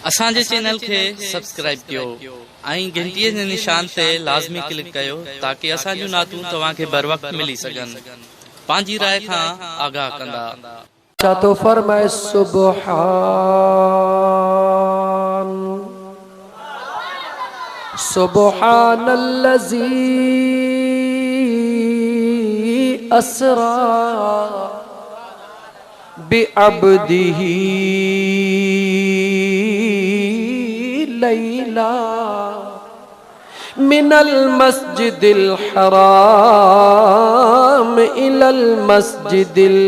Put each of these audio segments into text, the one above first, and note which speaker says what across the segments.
Speaker 1: असांजे चैनल के सब्सक्राइब कियो ऐं घंटीअ जे निशान ते लाज़मी क्लिक कयो ताकि असांजूं नातूं तव्हांखे बर वक्त मिली सघन। पंहिंजी राय खां आगाह कंदा।
Speaker 2: तो फरमाए सुबहान सुबहानल्लज़ी अस्रा बिअब्दिही लैला मिनल मस्जिदिल हराम इलल मस्जिदिल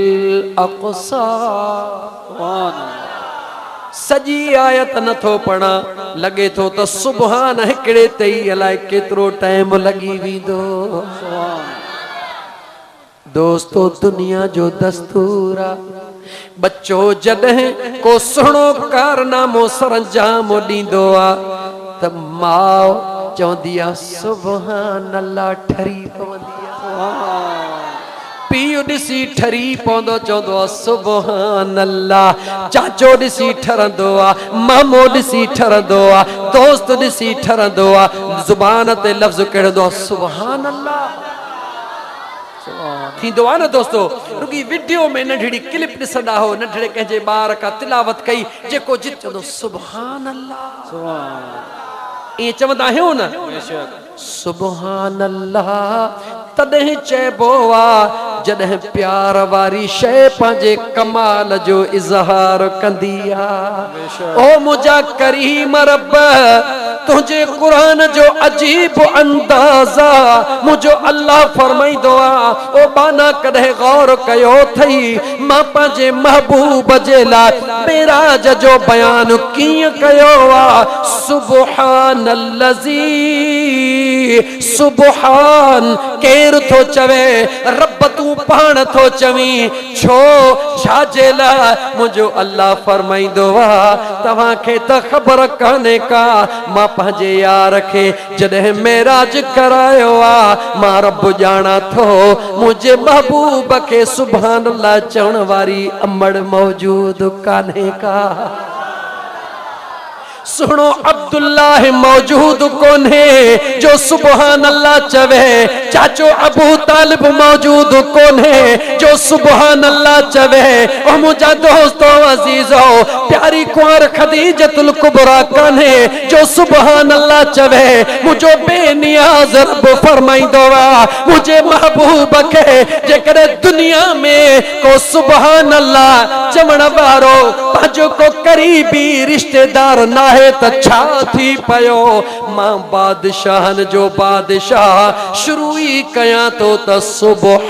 Speaker 2: अक़सा। सजी आयत नथो पढ़ा लगे तो सुबहान हिकड़े ते ही अलाए केतिरो टाइम लगी वेंदो। दोस्तो दुनिया जो दस्तूर आ बच्चो जॾहिं को सुहिणो कारनामो सरंजाम ॾींदो आ त माउ चवंदी आ सुभान अल्लाह ठरी पवंदी आ। पीउ ॾिसी ठरी पवंदो चवंदो आ सुभान अल्लाह। चाचो ॾिसी ठरंदो आ, मामो ॾिसी ठरंदो आ, दोस्त ॾिसी ठरंदो आ। ज़ुबान ते लफ़्ज़ कढंदो आ सुभान अल्लाह। थींदो आहे न दोस्तो। रुगी वीडियो में नंढड़ी क्लिप ॾिसंदा हो, नंढड़े कंहिंजे ॿार का तिलावत कई जेको जित चवंदो सुभान अल्लाह। ईअं चवंदा आहियूं न सुभान अल्लाह। तॾहिं चइबो आहे जॾहिं प्यार वारी शइ पंहिंजे कमाल जो इज़हार कंदी आहे। ओ मुंहिंजा करीम रब तुझे कुरान जो अजीब अंदाज़ा मुझो अल्लाह फरमाइंदो आ। ओ बाना कदे गौर कयो थई मां पंहिंजे महबूब जे लाइ मेराज जो बयान कीअं कयो आ। सुबहानल्लज़ी सुबहान केर थो चवे रब तू पाण थो चवीं छो छाजे लाइ मुझो अल्लाह फरमाइंदो आ तव्हांखे त ख़बर कान्हे का मां पंहिंजे यार खे जॾहिं मेराज करायो आ मां रब ॼाणा थो मुंहिंजे महबूब खे सुभान अल्लाह चवण वारी अमड़ मौजूद कान्हे का। सुनो अब्दुल्लाह मौजूद कोन्हे जो सुभान अल्लाह चवे। चाचो अबू तालिब मौजूद कोन्हे जो सुभान अल्लाह चवे। ओ मुझा दोस्तो अजीजो प्यारी कुंवर खदीजतुल कुबरा कान्हे जो सुभान अल्लाह चवे। मुझो बेनियाज रब फरमाइंदो आ मुझे महबूब खे जेकॾहिं दुनिया में को सुभान अल्लाह चवण वारो पंहिंजो को करीबी रिश्तेदार नाहे त छा थी पयो। मां बादशाहन जो बादशाह शुरू ही कयां तो त सुभान।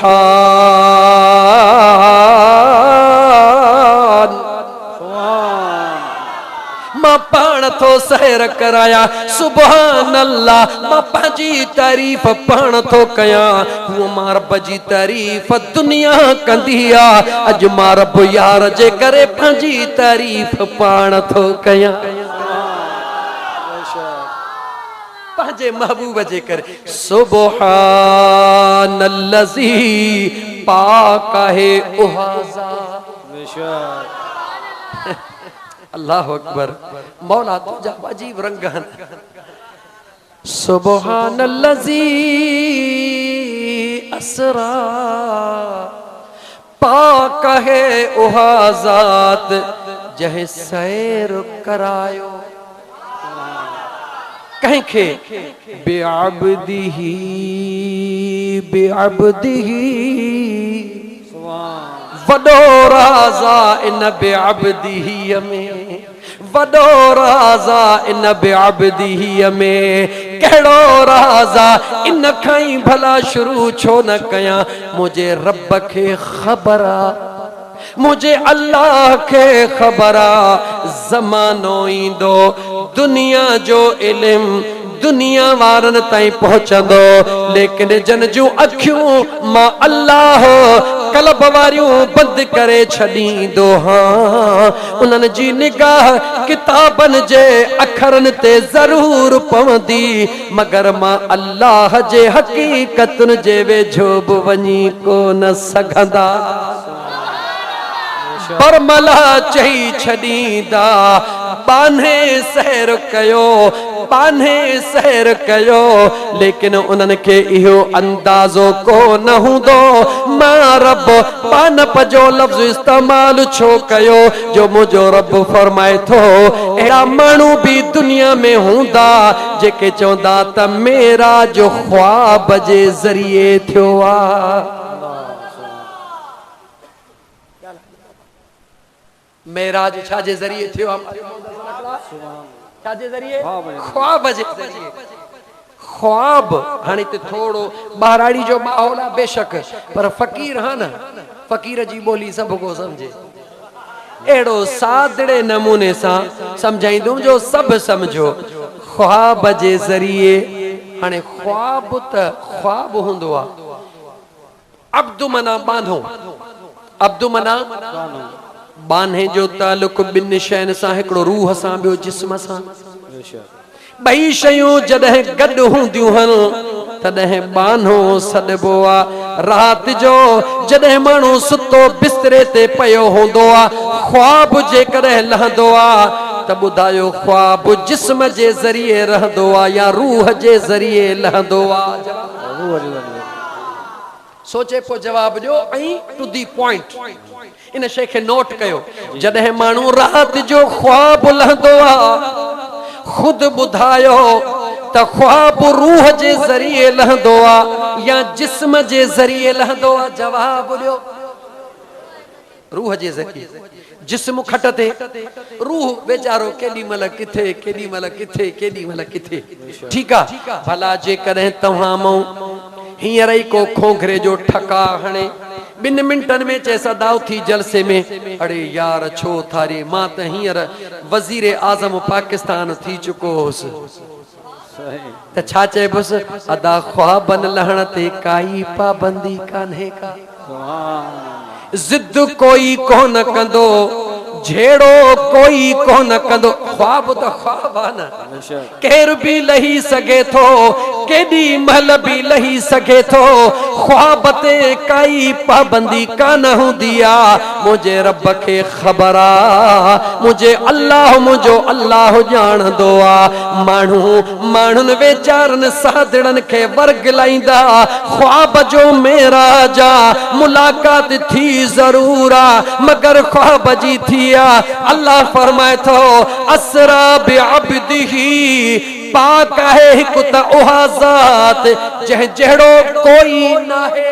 Speaker 2: मां पाण थो सहर कराया सुभान अल्लाह। मां पंहिंजी तारीफ़ पाण थो कयां हूअ मां रब जी तारीफ़ दुनिया कंदी आ। अॼु मां रब यार जे करे पंहिंजी तारीफ़ पाण थो कयां पंहिंजे महबूब जे करे। सुबहानल्लज़ी पाक है उहाज़ा। अल्लाह अकबर। मौला तुझा अजीब रंग हन। सुबहानल्लज़ी अस्रा पाक है उहाज़ात जहे सैर करायो कंहिंखे बेअब्दिही बेअब्दिही वॾो राज़ा इन बेअब्दिही में वॾो राज़ा इन बेअब्दिही में। कहिड़ो राज़ा इन खां ई भला शुरू छो न कयां मुझे रब खे ख़बर आ मुझे अल्लाह के खबरा। ज़मानो ईंदो दुनिया जो इल्म दुनिया वारन ताईं पहुंचंदो लेकिन जन जूं अखियूं मां अल्लाह कल्ब वारियूं बंद करे छॾींदो हाँ। उन्हनि जी निगाह किताबन जे अखरन ते ज़रूर पवंदी मगर मां अल्लाह जे हकीकतुन जे वेझो बि वञी कोन सघंदा। बरमला चई छॾींदा बान्हे सैर कयो, बान्हे सैर कयो, लेकिन उन्हनि खे इहो अंदाज़ो को न हूंदो मां रब पानप जो लफ़्ज़ इस्तेमाल छो कयो, जो मुंहिंजो रब फरमाए थो अहिड़ा माण्हू बि दुनिया में हूंदा जेके चवंदा त मेरा जो ख्वाब जे ज़रिए थियो आहे। मेराज छा जे ज़रिए थियो आहे? छा जे ज़रिए? ख्वाब जे ज़रिए। ख्वाब हाणे ते थोड़ो ॿाराड़ी जो माहौल आहे बेशक, पर फ़कीर हा न, फ़कीर जी ॿोली सभु को सम्झे। अहिड़ो सादड़े नमूने सां सम्झाईंदुमि जो सभु सम्झो। ख्वाब जे ज़रिए, हाणे ख्वाब त ख्वाब हूंदो आहे। अब्दु मना बांधो, अब्दु मना बान्हे जो तालुक ॿिनि शयुनि सां, हिकिड़ो रूह सां, ॿियो जिस्म सां। ॿई शयूं जॾहिं गॾु हूंदियूं आहिनि तॾहिं बान्हो सॾिबो आहे। राति जो जॾहिं माण्हू सुतो बिस्तरे ते पियो हूंदो आहे, ख्वाब जेकॾहिं लहंदो आहे त ॿुधायो ख्वाब जिस्म जे ज़रिए रहंदो आहे या रूह जे ज़रिए लहंदो आहे? सोचे पोइ जवाब ॾियो ऐं टू दी पॉइंट। इन शइ खे नोट कयो। जॾहिं माण्हू राति जो ख्वाब लहंदो आहे, खुद ॿुधायो त ख्वाब रूह जे ज़रिए लहंदो आहे या जिस्म जे ज़रिए लहंदो आहे? जवाब ॾियो। रूह जे ज़रिए। जिस्म खट ते, रूह बेचारो केॾी महिल किथे, केॾी महिल किथे, केॾी महिल किथे। ठीकु आहे, भला जेकॾहिं तव्हां मूं हींअर ई को खोखरे जो ठका हणे 2 मिंटनि में चए सदाउ थी जलसे में, अरे यार छो थारी, मां त हींअर वज़ीर आज़म पाकिस्तान थी चुको हुउसि, त छा चइबुसि? अदा ख्वाबनि लहण ते काई पाबंदी कान्हे का, ज़िद कोई कोन कंदो, झेड़ो कोई कोन कंदो। ख्वाब त ख्वाब आहे न, केर बि लही सघे थो, केॾी महिल बि लही सघे थो। ख्वाब ते काई पाबंदी कान हूंदी आहे। मुंहिंजे रब खे ख़बर आहे, मुंहिंजो अल्लाह ॼाणंदो आहे। माण्हुनि वीचारनि साधड़नि खे वर्गलाईंदा, ख्वाब जो मेराज आहे, मुलाक़ात थी ज़रूर आहे मगर ख्वाब जी थी। अल्लाह फरमाए थो असरा बिअब्दिही, पाक है हिकु त उहा ज़ात जंहिं जहिड़ो कोई नाहे।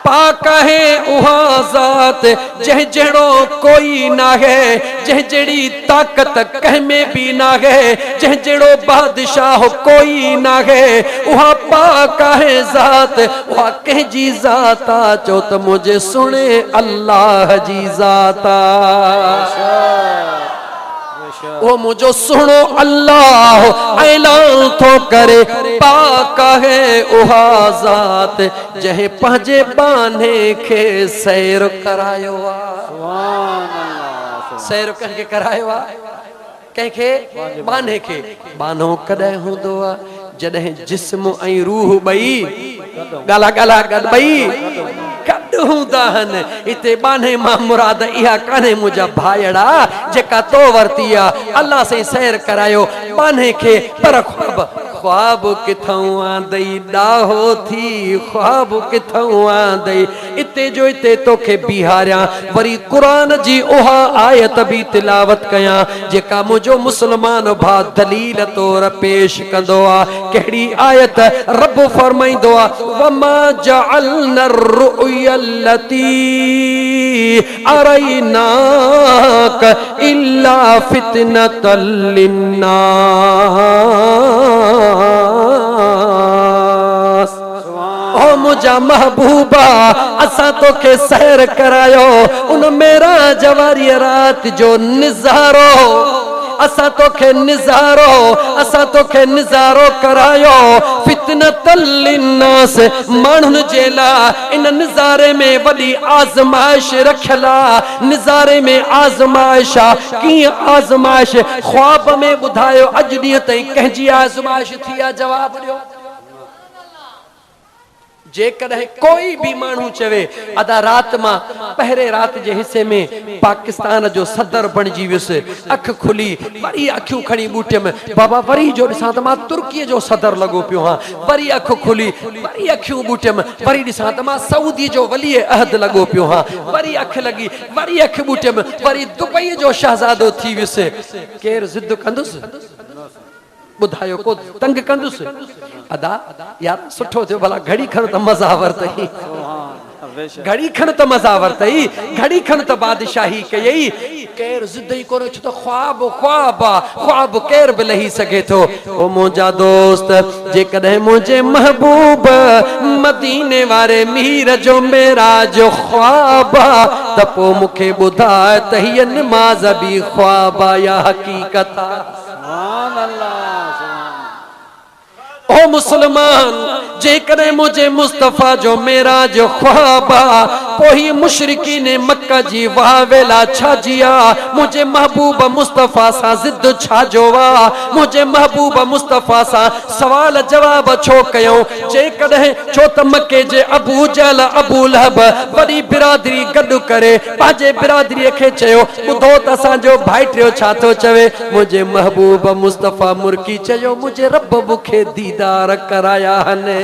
Speaker 2: पाक है उहा ज़ात जंहिं जहिड़ो कोई नाहे, जंहिं जहिड़ी ताक़त कंहिं में बि नाहे, जंहिं जहिड़ो बादशाह कोई नाहे। उहा पाक है ज़ात, उहा कंहिंजी ज़ात आहे? चओ त मुंहिंजे सुणे अल्लाह जी ज़ात आहे। वो मुझो सुनो अल्लाह ऐलान थो करे, पाक है उहा ज़ात जंहिं पंहिंजे बाने खे सैर करायो आहे। सैर कंहिंखे करायो आहे? कंहिंखे? बाने खे। बानो कॾहिं हूंदो आहे? जॾहिं जिस्म ऐं रूह ॿई ॻाल्हा गॾु ॿई गॾु हूंदा आहिनि। हिते बाने मां मुराद इहा कान्हे मुंहिंजा भाइड़ा जेका तो वरती आहे, अल्लाह सां सैर करायो बाने खे, पर ख्वाब किथां आंदई ॾाहो थी, ख्वाब किथां आंदई। इते जो इते तोखे बिहारियां, वरी क़ुरान जी उहा आयत बि तिलावत कयां जेका मुंहिंजो मुस्लमान भाउ दलील तौर पेश कंदो आहे। कहिड़ी आयत? रब फरमाईंदो आहे वमा जअलना रुया लती अरैनाक इल्ला फितनतल लिन्नास। ओ मुझा महबूबा, असां तोखे सैर करायो उन मेरा जवारी रात जो निज़ारो, असां तोखे निज़ारो करायो फितनतल लिन्नास, माण्हुनि जे लाइ। इन निज़ारे में वॾी आज़माइश रखियल आहे। निज़ारे में आज़माइश आहे। कीअं आज़माइश? ख्वाब में ॿुधायो अॼु ॾींहं ताईं कंहिंजी आज़माइश थी आहे? जवाब ॾियो। जेकॾहिं कोई भी मानू चवे अदा रात मां पहरे रात जे हिस्से में पाकिस्तान जो सदर बणजी वियुसि, अख खुली वरी अखियूं खणी बूटे में बाबा वरी जो ॾिसां त मां तुर्कीअ जो सदर लॻो पियो हां, वरी अख खुली वरी अखियूं बूटे में वरी ॾिसां त मां सऊदी जो वली अहद लॻो पियो हां, वरी अख लॻी वरी अख बूटे में वरी दुबई जो शहज़ादो थी वियुसि। केर ज़िद कंदुसि? बुधायो को तंग कंदुसि? अदा यार सुठो थियो भला घड़ी खण त मज़ा वरतई, घड़ी खण त मज़ा वरतई, घड़ी खण त बादशाही कयई। केर ज़िद ई कोन, छो त ख्वाब ख्वाब ख्वाब केर बि लही सघे थो। ओ मुंहिंजा दोस्त जेकॾहिं मुंहिंजे महबूब मदीने वारे मीर जो मेराज ख्वाब त पोइ मूंखे ॿुधाए त हीअ निमाज़ बि ख्वाब या हक़ीक़त? सुभान अल्लाह। ओ मुसलमान जेकॾहिं मुझे मुस्तफ़ा जो मेराज ख्वाबा पोही मुशरिकीन मक्का जी वाह वेला छाजिया मुझे महबूब मुस्तफ़ा सा जिद छाजो वा मुझे महबूब मुस्तफ़ा सा सवाल जवाब छो कयो? जेकॾहिं छो त मक्के जे अबू जहल अबू लहब वॾी बिरादरी गॾु करे पंहिंजे बिरादरीअ खे चयो ॿुधो त असांजो भाइटियो छा थो चवे? मुझे महबूब मुस्तफ़ा मुर्की चयो मुझे रब मूंखे दीदार कराया हने।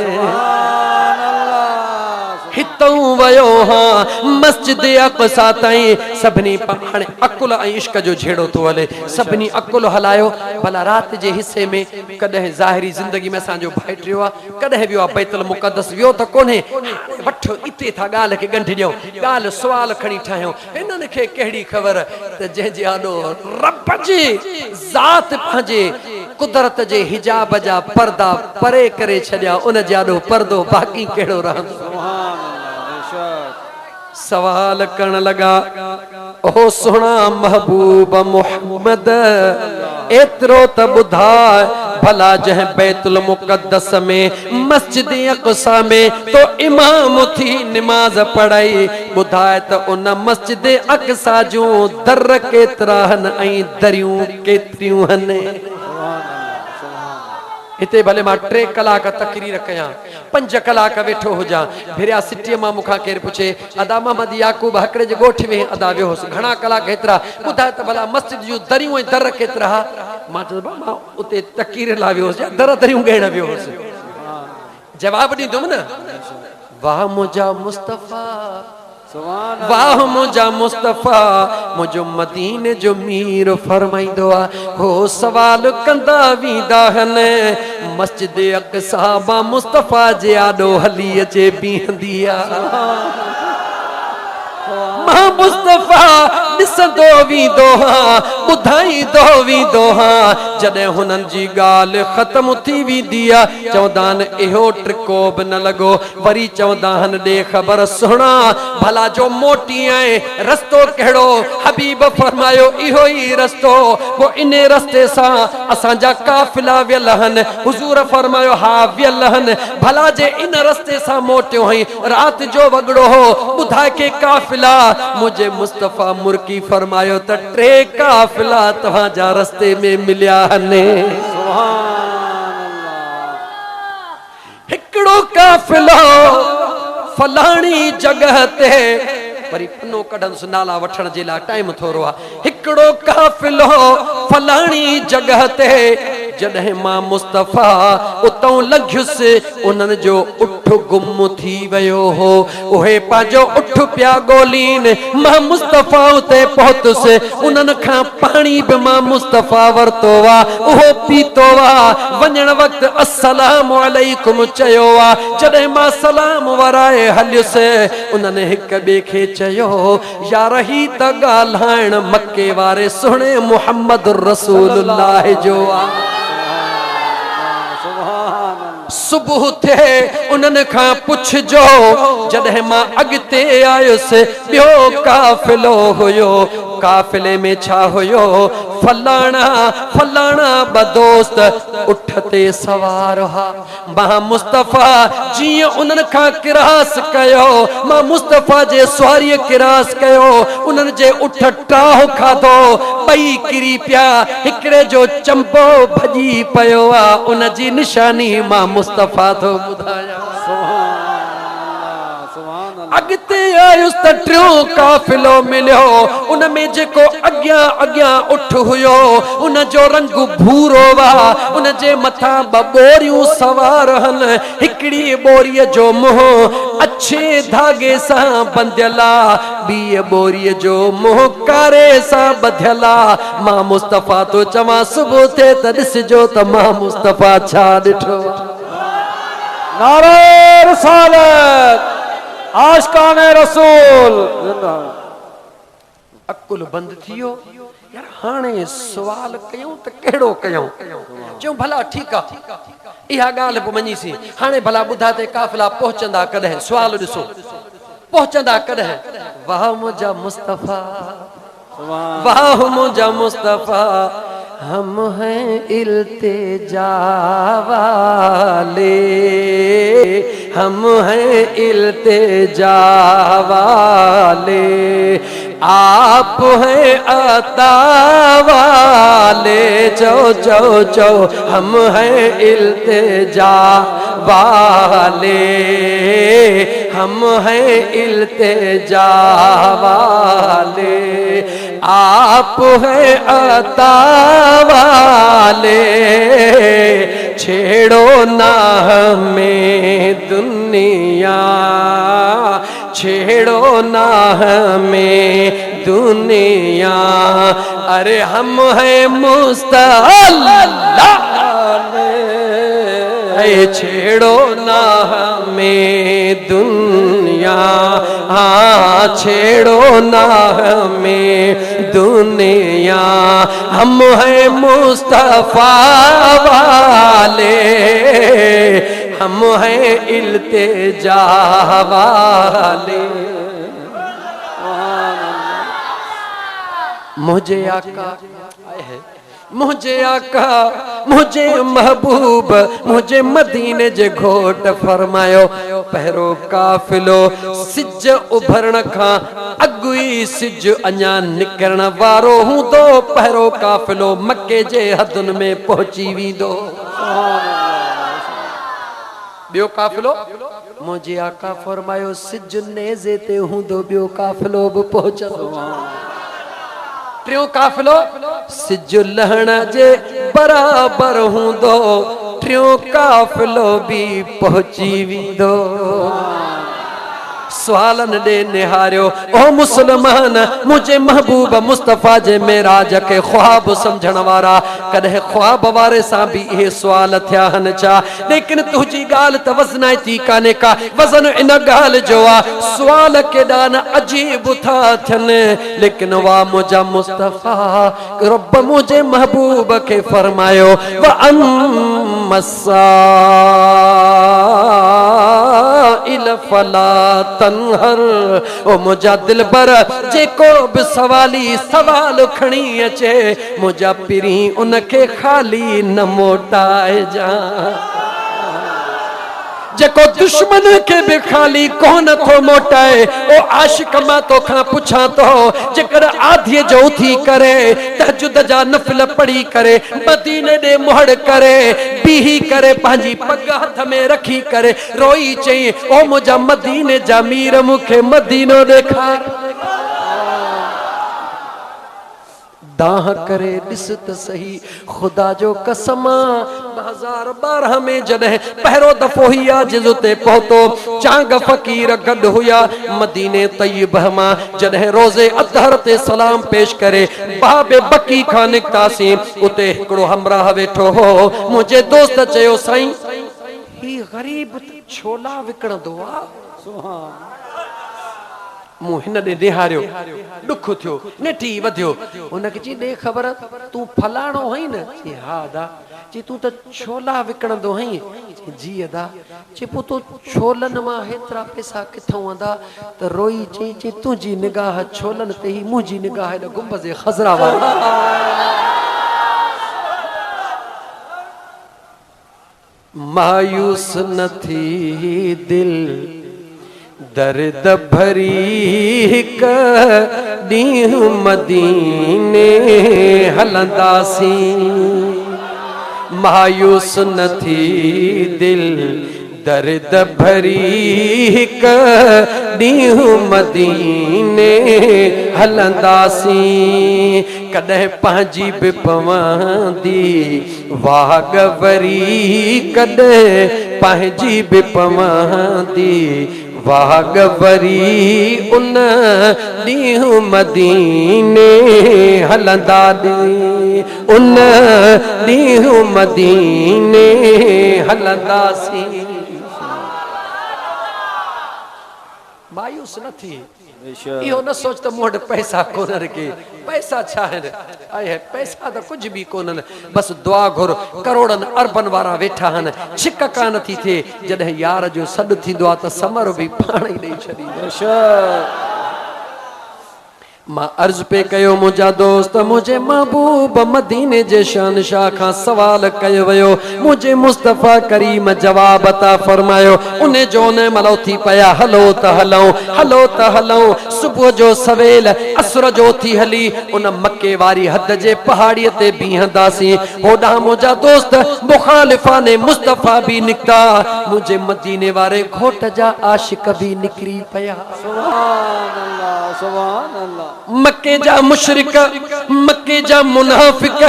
Speaker 2: हितऊं वयो हां मस्जिद अक़सा ताईं सभिनी हाणे अकुल ऐं इश्क जो झेड़ो थो हले, सभिनी अकुल हलायो। भला रात जे हिस्से में कॾहिं ज़ाहिरी ज़िंदगी में असांजो भाइटियो आहे, कॾहिं वियो आहे बैतुल मुक़द्दस वियो त कोन्हे, वठो इते था ॻाल्हि खे गंढ ॾियूं, ॻाल्हि सुवाल खणी ठाहियूं। हिननि खे कहिड़ी ख़बर त जंहिंजे आॾो रब जी ज़ात पंहिंजे कुदरत जे हिजाब जा पर्दा परे करे छॾिया, उन जे आॾो पर्दो बाक़ी कहिड़ो रहंदो? सवाल करण लगा ओ सोना महबूब मोहम्मद एतरो त बुधाए भला जह बैतुल मुक़द्दस में मस्जिद अक़सा में तो इमाम थी नमाज पढ़ाई बुधाए त उन मस्जिद अक़सा जो दर केतरा हन ऐं दरियूं केतिरियूं हन। हिते भले मां 3 कलाक तकरीर कयां, 5 कलाक वेठो हुजां, भिरिया सिटीअ मां मूंखां केरु पुछे अदा मोहम्मद याकूब हकड़े जे ॻोठ में अदा वियो हुउसि घणा कलाक हेतिरा ॿुधाए त भला मस्जिद जूं दरियूं ऐं दर केतिरा? मां चयो मां उते तकरीर लाइ वियो हुउसि, दर दरियूं ॻणण वियो हुउसि। जवाब ॾींदुमि न, वाह मुंहिंजा मुस्तफ़ा वाह मुंहिंजा मुस्तफ़ा मुंहिंजो मदीने जो मीर फरमाईंदो आहे हो सवाल कंदा वेंदा आहिनि मस्जिद अक़सा मां मुस्तफ़ा जे आॾो हली अचे बीहंदी आहे। मां मुस्तफ़ा ॾिसंदो वेंदो हां ॿुधाईंदो वेंदो हां जॾहिं हुननि जी ॻाल्हि ख़तम थी वेंदी आहे चवंदा आहिनि इहो ट्रिको बि न लॻो, वरी चवंदा आहिनि ॾे ख़बर सुहिणा भला जो मोटी आहे रस्तो कहिड़ो? हबीब फरमायो इहो ई रस्तो, पोइ इन रस्ते सां असांजा काफ़िला वियल आहिनि। हुज़ूर फरमायो हा वियल आहिनि। भला जे इन रस्ते सां मोटियो हई राति जो वॻड़ो हो ॿुधाए के काफ़िला मुझे मुस्तफ़ा मुर्की फरमायो त 3 काफ़िला तव्हांजा रस्ते में मिलिया आहिनि। हिकिड़ो काफ़िलो फलाणी जगह ते वरी पन्नो कढंदुसि नाला वठण जे लाइ टाइम थोरो आहे। हिकिड़ो काफ़िलो फलाणी जगह ते जॾहिं मां मुस्तफ़ा उतां लंघियुसि उन्हनि जो उठ गुम थी वियो हो, उहे पंहिंजो उठ पिया ॻोल्हीनि। मां मुस्तफ़ा उते पहुतुसि, उन्हनि खां पाणी बि मां मुस्तफ़ा वरितो आहे, उहो पीतो आहे। वञण वक़्तु अस्सलामु अलैकुम चयो आहे। जॾहिं मां सलाम वराए हलियुसि उन्हनि हिक ॿिए खे चयो यार ही त ॻाल्हाइण मके वारे सुहिणे मुहम्मद रसूलुल्लाह जो आहे। सुबुह थिए उन्हनि खां पुछजो जॾहिं मां अॻिते आयुसि ॿियो काफ़िलो हुयो, काफ़िले में छा हुयो? फलाणा फलाणा ब दोस्त उठ ते सवार हा। मां मुस्तफ़ा जीअं उन्हनि खां किरास कयो, मां मुस्तफ़ा जे सवारीअ किरास कयो, उन्हनि जे उठ टाह खाधो, ॿई किरी पिया, हिकिड़े जो चंपो भॼी पियो आहे, उन जी निशानी मां मुस्तफ़ा थो ॿुधायां। अगते आयुस त टियों काफिलो मिलियो उन में जेको अग्यां अग्यां उठ हुयो उन जो रंग भूरो वा उन जे मथा बोरियूं सवार हन हिकड़ी बोरीअ जो मुंह अच्छे धागे सां बंधियला ॿी बोरीअ जो मुंह कारे सां बधियला मां मुस्तफा तो चवां सुबुह थे त ॾिसजो त मां मुस्तफा छा ॾिठो
Speaker 3: नारे रिसालत आशिकाने रसूल
Speaker 2: अकुल बंद थियो यार हाणे सवाल कयूं त केड़ो कयूं चऊं भला ठीक आ इहा गाल पे मनीसी हाणे भला बुधा ते काफिला पहुचंदा कदे सवाल ॾिसो पहुचंदा कदे वाह मुझा मुस्तफा वाह मुझा मुस्तफा हम हैं इल्तिजा वाले हम हैं इल्तिजा वाले आप हैं अता वाले चो चो चो हम हैं इल्तिजा वाले हम हैं इल्तिजा वाले आप हैं अता वाले छेड़ो ना हमें दुनिया छेड़ो ना हमें दुनिया अरे हम हैं मुस्तफा छेड़ो ना हमें दुनिया हाँ छेड़ो ना हमें दुनिया हम हैं मुस्तफा वाले हम हैं इल्तिजा वाले मुझे आका मुझे महबूब मुझे मदीने जे घोट फरमायो पहिरो काफिलो सिज उभरण खां अगुई सिज अञा निकरण वारो हूंदो पहिरो काफिलो मक्के जे हदुन में पहुची वेंदो ॿियो काफिलो मुझे आका फरमायो सिज नेज़े ते हूंदो ॿियो काफिलो बि पहुचंदो टियों काफिलो सिज लहण जे बराबर हूंदो टियों काफिलो भी पहुची वेंदो सवालन दे निहारियो ओ मुसलमान मुझे महबूब मुस्तफा जे मेराज के ख्वाब समझण वारा कदे ख्वाब वारे सा भी ये सवाल थिया हन चा लेकिन तुझी गाल त वज़नाइती काने का वज़न इन गाल जो आ सवाल के दान अजीब था थन लेकिन वा मुझा मुस्तफा रब मुझे महबूब के फरमायो व अम्मसा इल फला तनहर ओ मुझा दिल पर जेको भी सवाली सवाल खणी अचे मुझा पिरी उनके खाली न मोटाए जा जेको दुश्मन के भी खाली कौन थो मोटाए ओ आशिक मां तो खां पुछा तो जेकर आधी जो उठी करे तहज्जुद जा नफिल पढ़ी करे मदीने दे मोहड़ करे बीही करे पांजी पग हाथ में रखी करे रोई चई ओ मुझा मदीने जा मीर मुखे मदीनो देखार दाह करे दिस त सही खुदा जो कसम 2012 में जॾहिं पहिरो दफ़ो ही आजिज़ ते पहुतो चांग फ़कीर गॾु हुया मदीने तय्यब मां जॾहिं रोज़े अतहर ते सलाम पेश करे बाबे बकी खां निकतासीं उते हिकिड़ो हमराह वेठो हो मुंहिंजे दोस्त चयो साईं ही ग़रीब छोला विकणंदो आहे सुभान मुंह हिन ॾे निहारियो दुख थियो नेठी वधियो उनखे चई ॾे ख़बर तूं फलाणो हई न चई हा अदा चई तूं त छोला विकणंदो हई जी अदा चई पोइ तूं छोलनि मां हेतिरा पैसा किथां आंदा त रोई चई तुंहिंजी निगाह छोलनि ते ई मुंहिंजी निगाह हिन गुंबज़ ख़ज़रा वारी मायूस न थी दिल दर्द भरी हिक ॾींहुं मदीने हलंदासीं मायूस न थी दिल दर्द भरी हिक ॾींहुं मदीने हलंदासीं कॾहिं पंहिंजी बि पवंदी वाग वरी कॾहिं पंहिंजी बि पवंदी वाग वरी उन ॾींहुं मदीने हलंदासीं उन ॾींहुं मदीने हलंदासीं मायूस न थी इहो न सोच त मूं वटि पैसा कोन्हनि के पैसा छा आहिनि आहे पैसा त कुझु बि कोन्हनि बसि दुआ घुर करोड़नि अरबनि वारा वेठा आहिनि छिक कान थी थिए जॾहिं यार जो सॾु थींदो आहे त समर बि पाण ई ॾेई छॾींदो मां अर्ज़ पे कयो मुंहिंजा दोस्त मुंहिंजे महबूब मदीने जे शहंशाह खां सवाल कयो वियो मुंहिंजे मुस्तफ़ा करीम जवाब अता फरमायो उन जो ने मलो थी पया हलो त हलऊं सुबुह जो सवेल असर जो थी हली उन मके वारी हद जे पहाड़ीअ ते बीहंदासीं होॾां मुंहिंजा दोस्त मुखालिफाने मुस्तफ़ा भी निकिता मुंहिंजे मदीने वारे घोट जा आशिक भी निकिरी पया सुभान अल्लाह सुभान अल्लाह मक्के जा मुशरिक मक्के जा मुनाफिक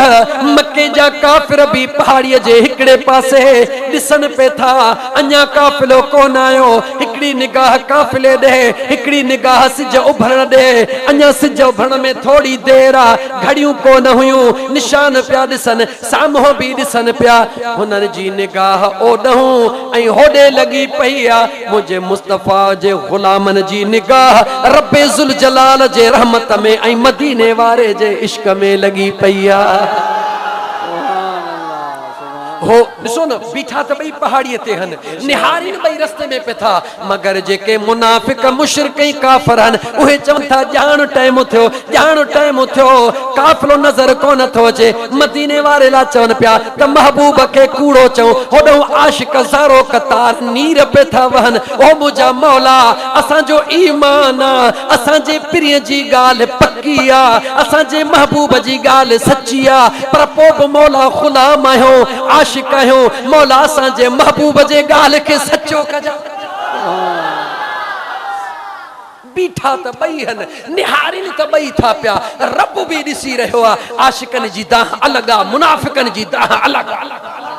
Speaker 2: मक्के जा काफिर भी पहाड़ीअ जे हिकड़े पासे ॾिसन पे था अञा काफिलो कोन आयो हिकड़ी निगाह काफिले ॾे हिकड़ी निगाह सिज उभरण ॾे अञा सिज उभरण में थोड़ी देर आ घड़ियूं कोन हुयूं निशान पिया ॾिसन साम्हूं भी ॾिसन पिया हुननि जी निगाह ओॾहूं ऐं होॾे लॻी पई आ मुंहिंजे मुस्तफ़ा जे ग़ुलामनि जी निगाह रब्बे ज़ुल जलाल जे रहमत में ऐं मदीने वारे जे इश्क में लगी पईया हो ॾिसो न बीठा त ॿई पहाड़ीअ ते हन निहारीन ॿई रस्ते में पे था मगर जेके मुनाफिक मुशरिक ऐं काफ़िर हन उहे चवनि था ॼाण टाइम थियो काफ़िलो नज़र कोन थो अचे मदीने वारे ला चवनि पिया त महबूब खे कूड़ो चऊं होॾो आशिक ज़ारो कतार नीर पे था वहन ओ मुंहिंजा मौला असांजो ईमान आ असांजे प्रिय जी ॻाल्हि पक्की आ असांजे महबूब जी ॻाल्हि सच्ची आ पर पोइ बि मौला ग़ुलाम आहियो आशिक आहियो मौला असांजे महबूब जे ॻाल्हि खे सचो कजा बीठा त ॿई हन निहारिन त ॿई था पिया रब भी ॾिसी रहियो आहे आशिकनि जी दाह अलॻि आहे मुनाफ़िकनि जी दाह अलॻि आहे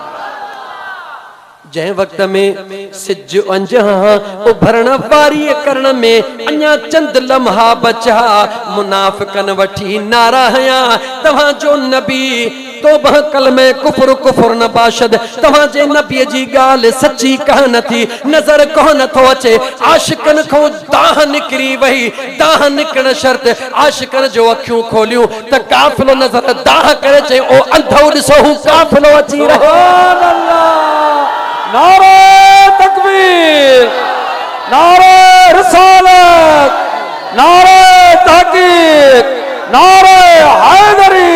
Speaker 2: जंहिं वक्त में सिज अंजा उभरण वारी करण में अञा चंद लम्हा बचा मुनाफ़िकन वठी नारा हया तव्हां जो नबी तौबह कलमे कुफर कुफर न बाशद तव्हां जे नबी जी ॻाल्हि सच्ची कान थी नज़र कोन थो अचे आशिकन खो दाह निकरी वही दाह निकरण शर्त आशिकन जो अखियूं खोलियूं त काफ़िलो नज़र दाह करे चे ओ अंधो ॾिसो हू काफ़िलो अची रहियो
Speaker 3: नारे तकबीर नारे रिसालत नारे तहकीक नारे हैदरी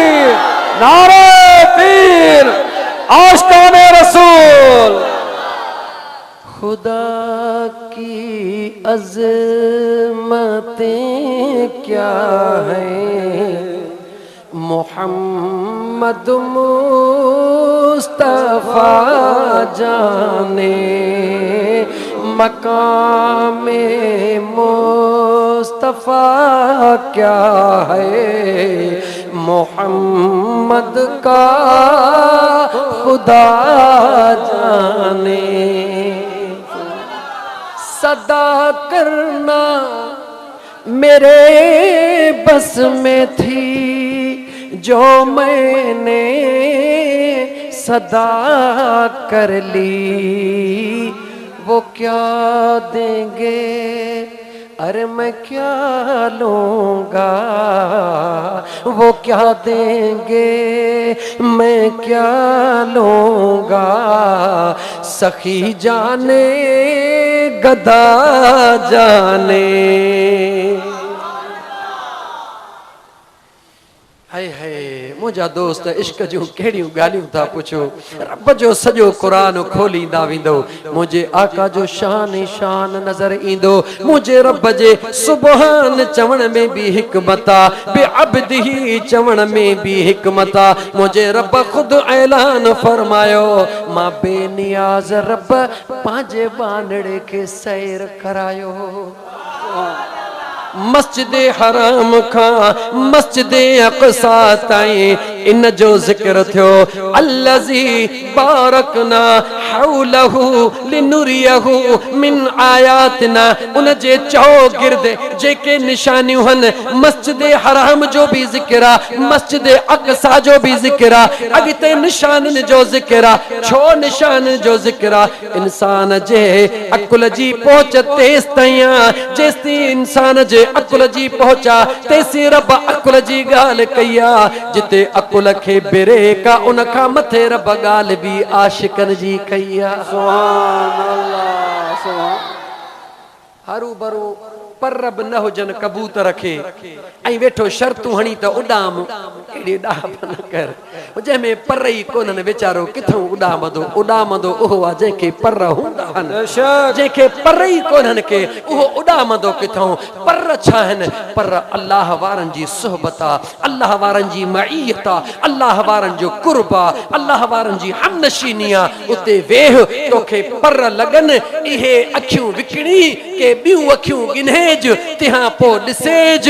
Speaker 3: नारे पीर आशिकाने रसूल
Speaker 2: खुदा की अज़मतें क्या है मोहम्मद मुस्तफ़ा जाने मकामे मुस्तफ़ा क्या है मोहम्मद का खुदा जाने सदा करना मेरे बस में थी जो मैंने सदा कर ली वो क्या देंगे अरे मैं क्या लूँगा वो क्या देंगे मैं क्या लूँगा सखी जाने गदा जाने हाय हाय मुझा दोस्त इश्क जो कहिड़ियूं ॻाल्हियूं था पुछो रब जो सॼो क़ुरान खोलींदा वेंदो मुझे आका जो शान शान नज़र ईंदो मुझे रब जे सुबहान चवण में भी हिकमत आ बेअब्दिही चवण में भी हिकमत आ मुझे रब खुद ऐलान फरमायो मां बेनियाज रब पांजे बानड़े के सैर करायो मस्जिद हराम खां मस्जिद अक़सा ताईं इन जो ज़िक्र थियो अल्लज़ी बारकना हौलहु लिनुरियहु मिन आयातना उन जे चौगिर्द जेके निशानियूं हन मस्जिद हराम जो भी ज़िक्र आ मस्जिद अक़सा जो भी ज़िक्र आ अॻिते निशानन जो ज़िक्र आ छो निशान जो ज़िक्र आ इंसान जे अकुल जी पहुच तेस ताईं आ जेसिताईं इंसान जे अकुल जी पहुचा तेसी रब अकुल जी गाल कया जिते अकुल के ब्रेक उन खां मथे रब गाल भी आशिकन जी कया
Speaker 3: सुभान अल्लाह सुभान
Speaker 2: हरू भरू पर रब न हुजन कबूतर खे ऐं वेठो शर्तूं हणी त उॾाम एड़ी ॾाह न कर जंहिंमें पर ई कोन्हनि वीचारो किथां उॾामंदो उहो आहे जंहिंखे पर हूंदा आहिनि जंहिंखे पर ई कोन्हनि के उहो उॾामंदो किथां पर छा आहिनि पर अल्लाह वारनि जी सुहबत आहे अल्लाह वारनि जी मईयत आहे अल्लाह वारनि जो कुर्ब आहे अल्लाह वारनि जी हमनशीनी आहे उते वेह तोखे पर लॻनि इहे अखियूं विकिणी के ॿियूं अखियूं गिन्हे तिहां पो ॾिसेज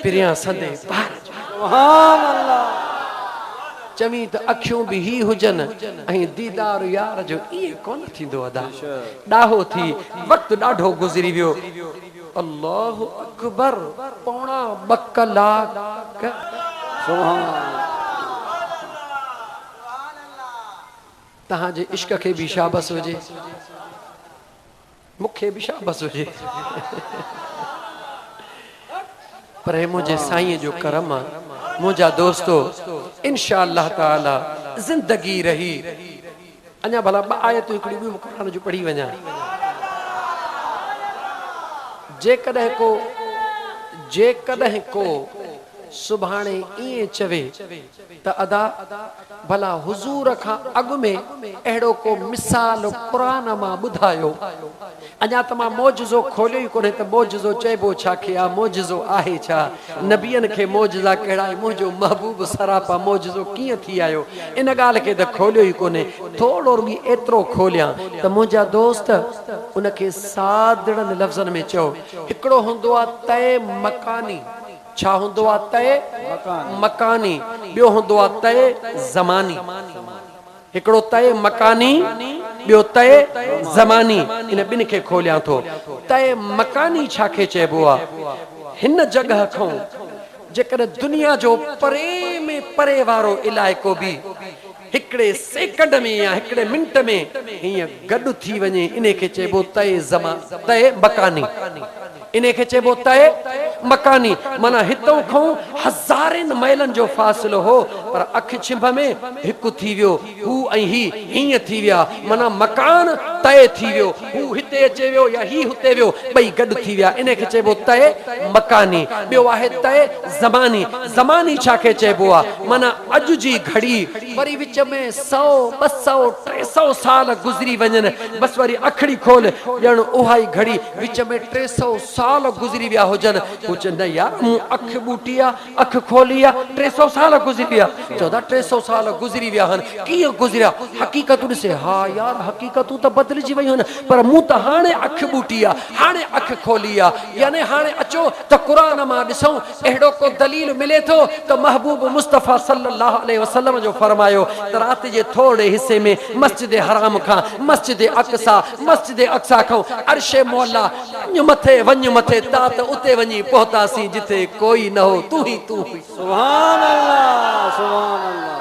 Speaker 2: पिरियां संदे पार
Speaker 3: सुभान अल्लाह
Speaker 2: चवी त अखियूं भी ही हुजन ऐं दीदार यार जो ये कोन थींदो अदा ॾाहो थी वक्त ॾाढो गुज़री वियो अल्लाहु अकबर पौणा 2 कलाक
Speaker 3: सुभान
Speaker 2: तहां जे इश्क के भी शाबस हुजे मुखे भी शाबस हुजे पर मुझे साईं जो करम मुझा दोस्तो इंशाअल्लाह ताला जिंदगी रही अञा भला 2 आयतूं हिकड़ी भी कुरान जो पढ़ी वञा जेकॾहिं को सुभाणे इए चवे त अदा भला हुजूर खां अॻु में अहिड़ो को मिसाल कुरान मां ॿुधायो अञा त मां मौजज़ो खोलियो ई कोन्हे त मौजज़ो चइबो छा खे आहे मौजज़ो आहे छा नबियनि खे मौजज़ा कहिड़ा मुंहिंजो महबूब सरापा मौजज़ो कीअं थी आयो इन ॻाल्हि खे त खोलियो ई कोन्हे थोरो बि एतिरो खोलियां त मुंहिंजा दोस्त उनखे सादड़नि लफ़्ज़नि में चओ हिकिड़ो हूंदो आहे तय मकानी छा हूंदो आहे तय मकानी ॿियो हूंदो आहे तय ज़मानी हिकिड़ो तय मकानी ॿियो तय ज़मानी इन ॿिनि खे खोलियां थो तय मकानी छा खे चइबो आहे हिन जगह खां जेकर दुनिया जो परे में परे वारो इलाइको बि हिकड़े सेकंड में या हिकड़े मिंट में हीअं गॾु थी वञे इन खे चइबो तय मकानी इन खे चइबो तय मकानी माना हितों खां हज़ारनि माइलनि जो फ़ासिलो हो पर अख छिंभ में हिकु थी वियो हू ऐं ही हीअं थी विया माना मकान तय थी वियो हू हिते अचे वियो या ही हुते वियो ॿई गॾु थी विया इन खे चइबो तय मकानी ॿियो आहे तय ज़मानी ज़मानी छा खे चइबो आहे माना अॼु जी घड़ी वरी विच में 100 200 300 साल गुज़री वञनि बस वरी अखड़ी खोल ॼण उहा ई घड़ी विच में 300 साल गुज़री विया हुजनि चवंदा यार मूं अख बूटी आहे अख खोली आहे 300 साल गुज़री विया चवंदा 300 साल गुज़री विया आहिनि कीअं गुज़रिया हक़ीक़तूं ॾिसे हा यार हक़ीक़तूं त बदिलजी वयूं आहिनि पर मूं त हाणे अख बूटी आहे हाणे अख खोली आहे यानी हाणे अचो त क़ुरान मां ॾिसूं अहिड़ो को दलील मिले थो त महबूब मुस्तफ़ा सल्लल्लाहु अलैहि वसल्लम जो फरमायो त राति जे थोरे हिसे में मस्जिद हराम खां मस्जिद अक़सा खां अर्शे मौला वञ मथे ता त उते वञी पहुतासीं जिथे कोई न हो तू ही
Speaker 3: सुभान अल्लाह सुभान अल्लाह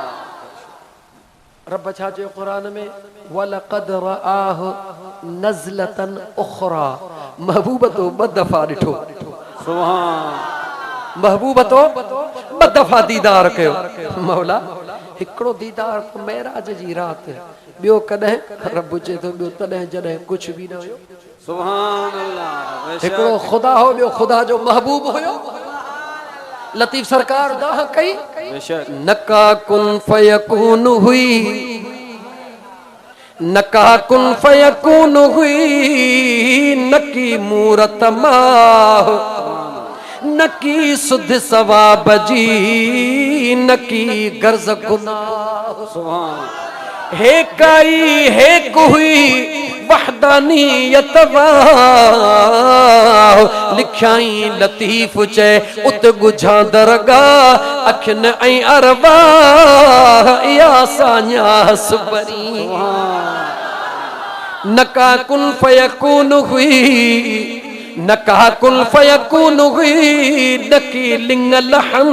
Speaker 2: रब छा चयो क़ुरान में वलक़द रआहु नज़लतन उख़रा महबूब तो 2 दफ़ा ॾिठो
Speaker 3: सुभान
Speaker 2: महबूब तो 2 दफ़ा दीदार कयो मौला हिकिड़ो दीदार तो मेराज जी रात ॿियो कॾहिं रब चए थो ॿियो तॾहिं जॾहिं कुझु बि न हुयो
Speaker 3: सुभान अल्लाह
Speaker 2: हिकिड़ो ख़ुदा हो ॿियो ख़ुदा जो महबूब हुयो लतीफ सरकार दाह कई
Speaker 3: बेशक
Speaker 2: नका कुन फयकून हुई, नका कुन फयकून हुई, नकी मूरत माह, नकी सुध सवाब जी, नकी गर्ज गुनाह।
Speaker 3: सुभान
Speaker 2: हे काई हे कुई वहदानियत वाह, लिख्याई लतीफ चे उत गुझा दरगाह, अखिन ऐं अरवाह या सान्या सुबरी। नका कुन फयकून हुई, नका कुल फयकून हुई, नकी लिंग लहम,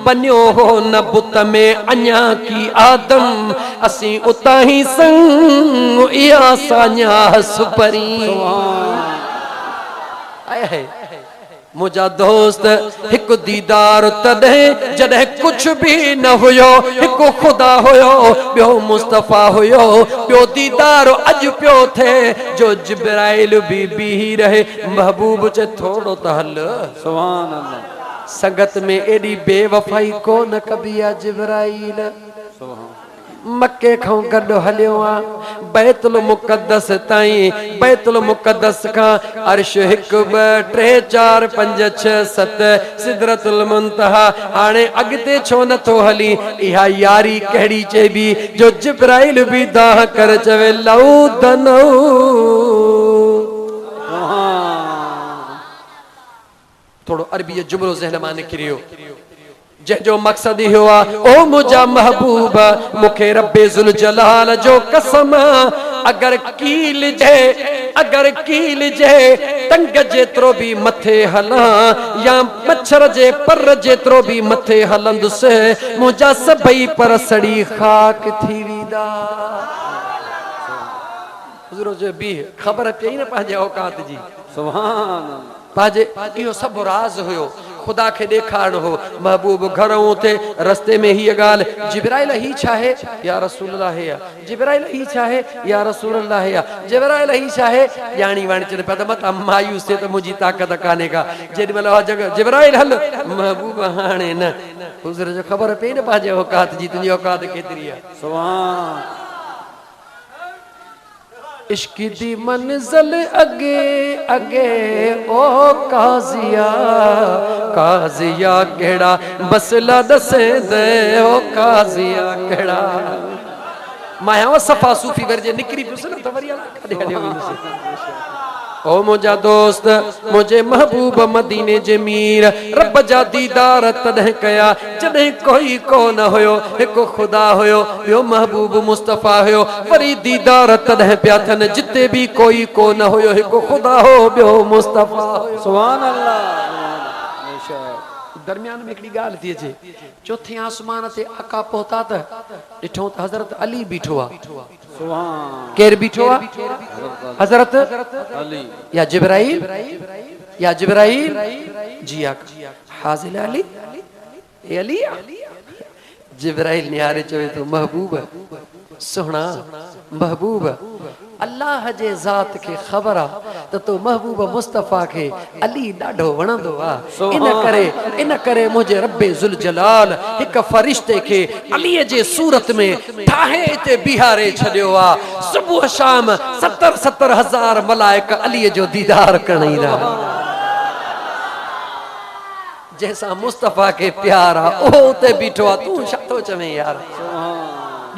Speaker 2: बन्यो हो न बुत में अञा की आदम, असी उता ही संग या सान्या सुपरी। आया है मुझा दोस्त हिकु दीदार तॾहिं जॾहिं कुछ भी न हुयो, हिकु खुदा हुयो, ॿियो मुस्तफ़ा हुयो, ॿियो दीदार अॼु पियो थे जो जिब्राइल भी बीही रहे। महबूब चे थोड़ो त हल,
Speaker 3: सुभान अल्लाह
Speaker 2: संगत में एडी बेवफाई को न कबी आ जिब्राइल।
Speaker 3: सुभान
Speaker 2: मक्के खां गॾु हलियो आ बैतुल मुक़द्दस ताईं, बैतुल मुक़द्दस खां अर्श 1 2 3 4 5 6 7 सिदरतुल मुंतहा। हाणे अॻिते छो नथो हली, इहा यारी कहिड़ी चइबी जो जिब्राइल बि दाह कर चवे लऊ दनऊ। थोड़ो अरबी जुमलो ज़हन मां निकिरियो जंहिंजो मक़सद इहो आहे, ओ मुंहिंजा महबूब मूंखे रब्बे ज़ुल जलाल जो कसम, अगर कील जे, अगर कील जे टंग जेतिरो भी मथे हलां, या मच्छर जे पर जेतिरो भी मथे हलंदुसि, मुंहिंजा सभई पर सड़ी खाक थी वेंदा। हुज़ूर जो बि ख़बर पई न पंहिंजे औकात जी।
Speaker 3: सुभान
Speaker 2: पाजे इहो सभु राज़ हुयो, खुदा खे ॾेखारणो हो। महबूब घरों थे रस्ते में ही ॻाल्हि, जिब्राइल ही छा है या रसूल अल्लाह है, जिब्राइल ही छा है या रसूल अल्लाह है, जिब्राइल ही छा है। ॼाणी वाणी चने पिया त मतां मायूस थे त मुंहिंजी ताक़त कान्हे का, जेॾीमहिल उहा जॻह जिब्राइल हल, महबूब हाणे न। हुज़ूर जो ख़बर पई न पंहिंजे औकात जी, तुंहिंजी औकात केतिरी आहे।
Speaker 3: सुभान
Speaker 2: इश्क दी मंज़िल अगे अगे ओ काज़िया, काज़िया केड़ा मसला दसे दे, ओ काज़िया केड़ा। माया सफ़ा सूफी वर्जे निकरी पियुसि न त वरी काॾे हलियो वेंदुसि। ओ मुझा दोस्त मुझे महबूब मदीने जे मीर रब जा दीदार तॾहिं कया जॾहिं कोई को न हुयो, हिकु खुदा हुयो, ॿियो महबूब मुस्तफ़ा हुयो। वरी दीदार तॾहिं पिया थियनि जिते भी कोई को न हुयो, हिकु खुदा हो, ॿियो मुस्तफ़ा हुयो।
Speaker 3: सुभान अल्लाह।
Speaker 2: दरमियान में हिकिड़ी ॻाल्हि थी अचे, चौथे आसमान ते आका पहुता त ॾिठो त हज़रत अली बीठो आहे।
Speaker 3: सुभान
Speaker 2: केर बीठो आहे? हज़रत
Speaker 3: अली
Speaker 2: या जिब्राइल, या जिब्राइल जी आका हाज़िल अली, ए अली। जिब्राइल निहारे चवे तो महबूब सोहणा, महबूब अल्लाह जे ज़ात के ख़बर आहे त तो महबूब मुस्तफ़ा के अली ॾाढो वणंदो आहे। इन करे मुंहिंजे रब्बे ज़ुल जलाल हिकु फ़रिश्ते खे अलीअ जे सूरत में ठाहे हिते बीहारे छॾियो आहे। सुबुह शाम 70,000 मलाइक अलीअ जो दीदार करण ईंदा। जैसा मुस्तफ़ा के प्यार आहे उहो उते बीठो आहे, तूं छा थो चवें यार?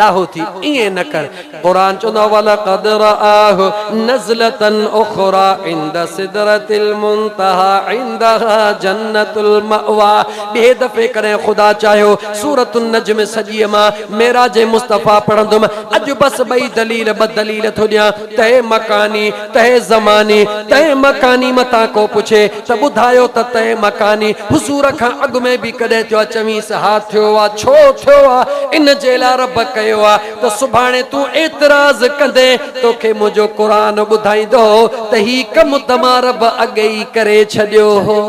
Speaker 2: ॾाहो थी ईअं न कर। क़ुरान चवंदो वलक़द रआहु नज़लतन उख़रा इंद सिदरतिल मुंतहा इंदहा जन्नतुल मअवा। ॿिए दफ़े कॾहिं ख़ुदा चाहियो सूरतुन नज्म सॼीअ मां मेराज मुस्तफ़ा पढ़ंदुमि। अॼु बसि ॿई दलील ॿ दलील थो ॾियां, तहे मकानी तहे ज़मानी। तहे मकानी मतां को पुछे त ॿुधायो त तहे मकानी हुज़ूर खां अॻु में बि कॾहिं थियो आहे? चवीस हा थियो आहे। छो थियो आहे? इन जे लाइ रब कयो त सुभाणे तूं एतराज़ कंदे तोखे मुंहिंजो क़ुरान ॿुधाईंदो त ही कम त मां रब अॻे ई करे छॾियो हो।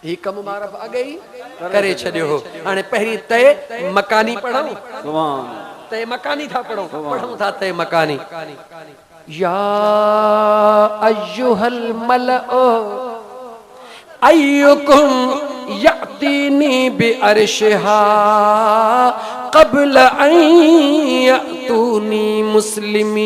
Speaker 2: ही कम मां रब अॻे ई करे छॾियो हो। हाणे पहिरीं तय मकानी पढ़ूं, तय मकानी था पढ़ूं, पढ़ूं था तय मकानी। या अय्युहल मलअ अय्युकुम यातीनी बिअर्शिहा क़ब्ल अन यातूनी मुस्लिमीन।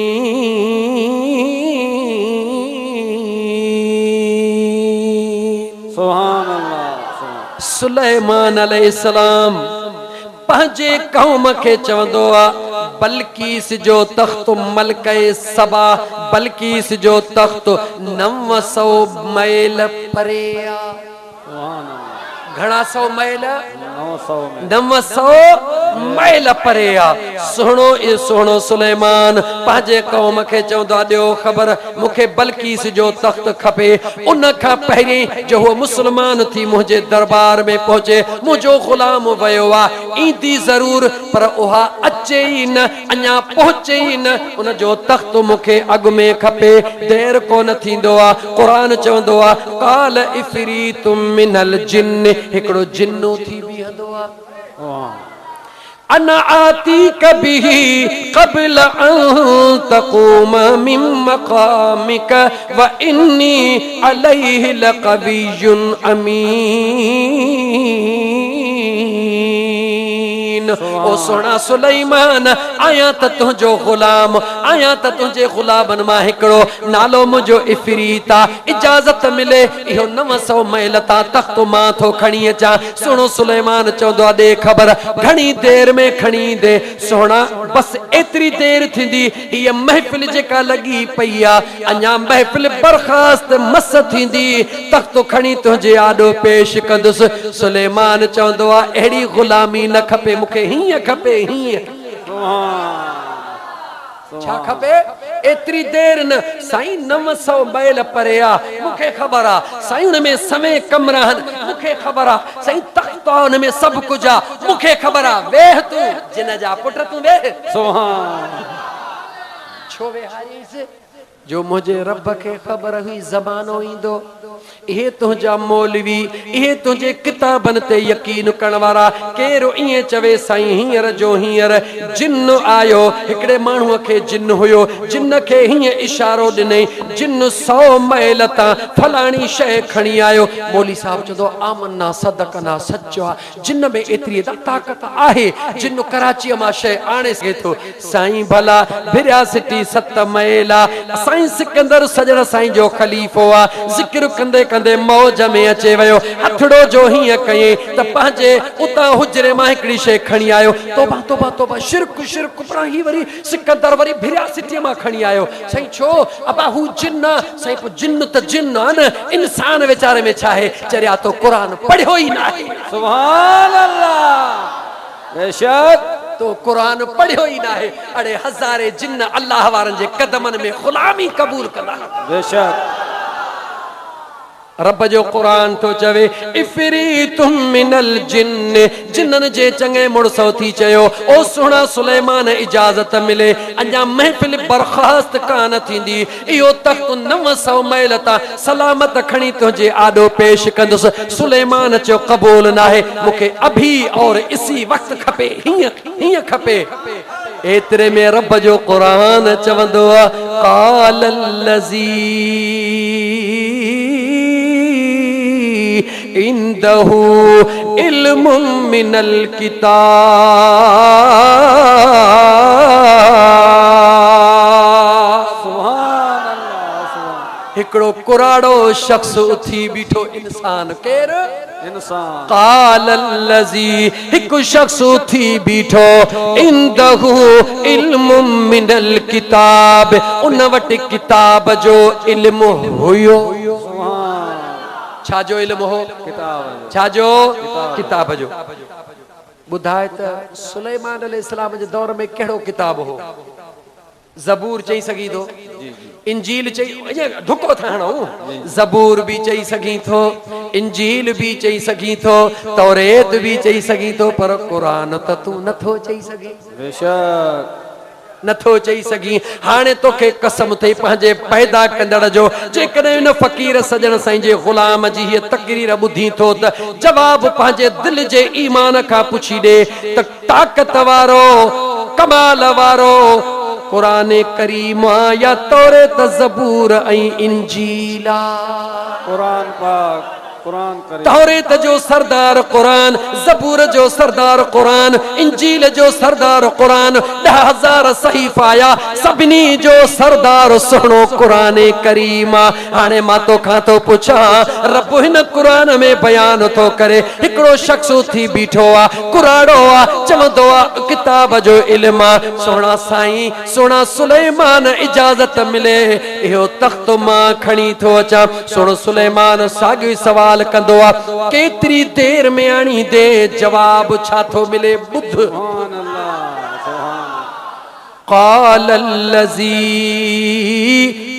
Speaker 3: सुभान अल्लाह।
Speaker 2: सुलेमान अलैहिस्सलाम पंहिंजे कौम खे चवंदो आ बल्कीस जो तख्त मलके सबा बल्कीस जो तख्त 900 मैल परे आ।
Speaker 3: सुभान अल्लाह।
Speaker 2: घणा 100 मैल
Speaker 3: 900 में
Speaker 2: 900 मैल परे आ। सुहिणो सुलेमान पंहिंजे कौम खे चवंदो आहे ॾियो ख़बर मूंखे बल्कीस जो तख्त खपे। उन खां पहिरीं जो उहो मुस्लमान थी मुंहिंजे दरबार में पहुचे मुंहिंजो ग़ुलाम वियो आहे ईंदी ज़रूर पर उहा अचे ई न अञा पहुचे ई न उन जो तख्त मूंखे अॻु में खपे देर कोन थींदो आहे। क़ुरान चवंदो आहे काल इफ़रीतुम मिनल जिन्न हिकिड़ो जिन्नो थी बीहंदो आहे अना आती कबिही क़ब्ल अन तक़ूम मिन मक़ामिक व इन्नी अलैहि लक़वियुन अमीन। ओ सोना सुलेमान आया त तुंहिंजो ग़ुलाम आया त तुंहिंजे ग़ुलामनि मां हिकिड़ो नालो मुंहिंजो इफ़रीत आहे इजाज़त मिले इहो 900 मैल तां तख्त मां थो खणी अचां। सुहिणो सुलेमान चवंदो आहे ॾे ख़बर घणी देर में खणी दे सोना बस एतिरी देर थींदी हीअ महफ़िल जेका लॻी पई आहे अञा महफ़िल बरख़ास्त मस थींदी तख्त खणी तुंहिंजे आॾो पेश कंदुसि। सुलेमान चवंदो आहे अहिड़ी ग़ुलामी न खपे मूंखे हीअं खपे हीअं। छा खपे एतिरी देर न साईं 900 मैल परे आ मूंखे ख़बर आहे साईं उन में समय कमरा आहिनि मूंखे ख़बर आहे साईं तख्त आहे उन में सभु कुझु आहे मूंखे ख़बर आहे वेह तूं जिन जा पुट तूं वेह।
Speaker 3: सुभान।
Speaker 2: छो वेहारीस जो मुझे रब के खबर हुई ज़मानो ईंदो इहे तुंहिंजा मौलवी इहे तुंहिंजे किताबन ते यकीन करण वारा केरो इएं चवे साईं हींअर जो हींअर जिन आयो हिकिड़े माण्हूअ खे जिन हुयो जिन खे हीअं इशारो ॾिनई जिन 100 मैल तां फलाणी शइ खणी आयो। मौली साहब चवंदो आमन्ना सदकना सचो आहे जिन में एतिरी ताक़त आहे जिन कराचीअ मां शइ आणे सघे थो। साईं भला 82 मैल साईं सिकंदर सजण साईं जो खलीफ़ो आहे ज़िक्र कंदे कंदे मौज में अचे वियो हथड़ो जो हीअं कयईं त पंहिंजे उतां हुजरे मां हिकिड़ी शइ खणी आयो तोबा तोबा तोबा शिरक शिरक ही वरी सिकंदर वरी 82 मां खणी आयो। साईं छो अबा हू जिन साईं पोइ जिन त जिन आहे न इंसान वीचारे में छा आहे चरिया तो क़ुरान पढ़ियो ई न आहे।
Speaker 3: सुभान अल्लाह। बेशक
Speaker 2: तो कुरान पढ़ियो ही ना है अड़े हज़ारे जिन्न अल्लाह वारन जे कदमन में गुलामी कबूल कंदा।
Speaker 3: बेशक
Speaker 2: रब जो कुरान तो चवे इफ़रीतुम मिनल जिन्न जिन्नन जे चंगे मुड़सो थी चयो ओ सुना सुलेमान इजाजत मिले अञा महफिल बरखास्त कान थींदी इहो तख्त 900 मैल तां सलामत खणी तुंहिंजे आॾो पेश कंदुसि। सुलेमान चयो क़बूल न आहे मूंखे अभी और इसी वक्त खपे हीअं हीअं खपे। एतिरे में रब जो कुरान चवंदो आहे क़ाल लज़ी इंदहु इल्मुम मिनल किताब।
Speaker 3: सुभान अल्लाह।
Speaker 2: हिकिड़ो कुराड़ो शख्स उथी बीठो इंसान केर
Speaker 3: इंसान
Speaker 2: क़ाल लज़ी हिकु शख्स उथी बीठो इंदहु इल्मुम मिनल किताब उन वटि किताब जो इल्म हुयो। छा जो इल्म हो
Speaker 3: किताब
Speaker 2: छा जो किताब जो। ॿुधाए त सुलेमान अलैहिस्सलाम जे दौर में कहिड़ो किताब हो। ज़बूर चई सघी थो इंजील चई धुको था हणो ज़बूर भी चई सघी थो इंजील भी चई सघी थो तौरेत भी चई सघी थो पर क़ुरान त तूं नथो चई सघी।
Speaker 3: बेशक
Speaker 2: नथो चई सघी। हाणे तोखे कसम थई पंहिंजे पैदा कंदड़ जो जेकॾहिं हिन फ़क़ीर सजण साईं जे ग़ुलाम जी हीअ तक़रीर ॿुधी थो त जवाब पंहिंजे दिल जे ईमान खां पुछी ॾे त ताक़त वारो कमाल वारो क़ुरान करीम या तौरेत ज़बूर ऐं इंजील
Speaker 3: कुरान पाक कुरान करीम
Speaker 2: तौरेत जो सरदार कुरान, ज़बूर जो सरदार कुरान, इंजील जो सरदार कुरान, 10,000 सहीफ़ा आया, सभिनी जो सरदार सुनो कुरान करीम। हाणे मां तोखां तो पुछा, रब हिन कुरान में बयान तो करे, हिकड़ो शख्स उथी बीठो आ, कुराड़ो आ, चवंदो आ किताब जो इल्म आ। सोना साईं, सोना सुलेमान इजाजत मिले इहो तख्त मां खणी थो अचां। सोनो सुलेमान साॻियो सवाल कंदो आ, केतिरी देर में आणी दे, जवाब छा थो मिले ॿुध।
Speaker 3: सुभान अल्लाह सुभान
Speaker 2: क़ाल अल्लज़ी